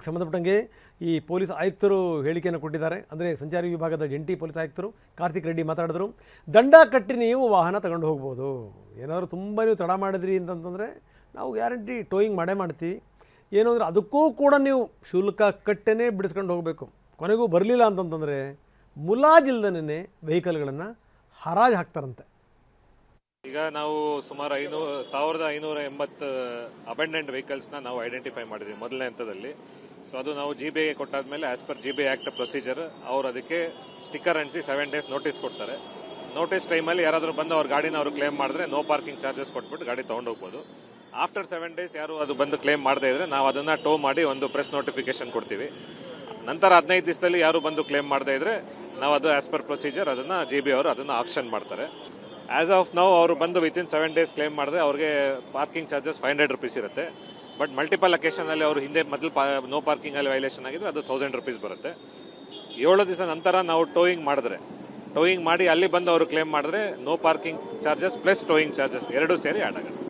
ಇದಕ್ಕೆ ಸಂಬಂಧಪಟ್ಟಂಗೆ ಈ ಪೊಲೀಸ್ ಆಯುಕ್ತರು ಹೇಳಿಕೆಯನ್ನು ಕೊಟ್ಟಿದ್ದಾರೆ. ಅಂದರೆ ಸಂಚಾರಿ ವಿಭಾಗದ ಜಂಟಿ ಪೊಲೀಸ್ ಆಯುಕ್ತರು ಕಾರ್ತಿಕ್ ರೆಡ್ಡಿ ಮಾತಾಡಿದ್ರು. ದಂಡ ಕಟ್ಟಿ ನೀವು ವಾಹನ ತಗೊಂಡು ಹೋಗ್ಬೋದು. ಏನಾದರೂ ತುಂಬ ನೀವು ತಡ ಮಾಡಿದ್ರಿ ಅಂತಂತಂದರೆ ನಾವು ಗ್ಯಾರಂಟಿ ಟೋಯಿಂಗ್ ಮಾಡೇ ಮಾಡ್ತೀವಿ. ಏನು ಅಂದರೆ ಅದಕ್ಕೂ ಕೂಡ ನೀವು ಶುಲ್ಕ ಕಟ್ಟೇ ಬಿಡಿಸ್ಕೊಂಡು ಹೋಗಬೇಕು. ಕೊನೆಗೂ ಬರಲಿಲ್ಲ ಅಂತಂತಂದರೆ ಮುಲಾಜಿಲ್ದನೇ ವೆಹಿಕಲ್ಗಳನ್ನು ಹರಾಜು ಹಾಕ್ತಾರಂತೆ. ಈಗ ನಾವು ಸುಮಾರು 1580 ಅಬೆಂಡೆಂಟ್ ವೆಹಿಕಲ್ಸ್ನ ನಾವು ಐಡೆಂಟಿಫೈ ಮಾಡಿದ್ವಿ ಮೊದಲನೇ ಹಂತದಲ್ಲಿ. ಸೊ ಅದು ನಾವು GBA ಕೊಟ್ಟಾದ್ಮೇಲೆ as per GBA act procedure ಅವ್ರು ಅದಕ್ಕೆ ಸ್ಟಿಕ್ಕರ್ ಅಂಟಿಸಿ 7 days ನೋಟಿಸ್ ಕೊಡ್ತಾರೆ. ನೋಟಿಸ್ ಟೈಮಲ್ಲಿ ಯಾರಾದರೂ ಬಂದು ಅವ್ರ ಗಾಡಿನ ಅವರು ಕ್ಲೇಮ್ ಮಾಡಿದ್ರೆ ನೋ ಪಾರ್ಕಿಂಗ್ ಚಾರ್ಜಸ್ ಕೊಟ್ಬಿಟ್ಟು ಗಾಡಿ ತೊಗೊಂಡೋಗ್ಬೋದು. ಆಫ್ಟರ್ 7 days ಯಾರು ಅದು ಬಂದು ಕ್ಲೇಮ್ ಮಾಡದೇ ಇದ್ರೆ ನಾವು ಅದನ್ನು ಟೋ ಮಾಡಿ ಒಂದು ಪ್ರೆಸ್ ನೋಟಿಫಿಕೇಶನ್ ಕೊಡ್ತೀವಿ. ನಂತರ 15 ದಿವಸದಲ್ಲಿ ಯಾರು ಬಂದು ಕ್ಲೇಮ್ ಮಾಡದೇ ಇದ್ರೆ ನಾವು ಅದು ಆಸ್ ಪರ್ ಪ್ರೊಸೀಜರ್ ಅದನ್ನು GBA ಅವರು ಅದನ್ನು ಆಕ್ಷನ್ ಮಾಡ್ತಾರೆ. ಆಸ್ ಆಫ್ ನಾವು ಅವರು ಬಂದು ವಿತಿನ್ 7 days ಕ್ಲೇಮ್ ಮಾಡಿದ್ರೆ ಅವ್ರಿಗೆ ಪಾರ್ಕಿಂಗ್ ಚಾರ್ಜಸ್ 500 rupees ಇರುತ್ತೆ. ಬಟ್ ಮಲ್ಟಿಪಲ್ ಅಕೇಶನಲ್ಲಿ ಅವರು ಹಿಂದೆ ಮೊದಲು ನೋ ಪಾರ್ಕಿಂಗಲ್ಲಿ ವೈಲೇಷನ್ ಆಗಿದ್ರೆ ಅದು 1000 rupees ಬರುತ್ತೆ. 7 ದಿವಸ ನಂತರ ನಾವು ಟೋಯಿಂಗ್ ಮಾಡಿ ಅಲ್ಲಿ ಬಂದು ಅವರು ಕ್ಲೇಮ್ ಮಾಡಿದ್ರೆ no parking charges plus towing charges ಎರಡೂ ಸೇರಿ ಆಡ್ ಆಗುತ್ತೆ.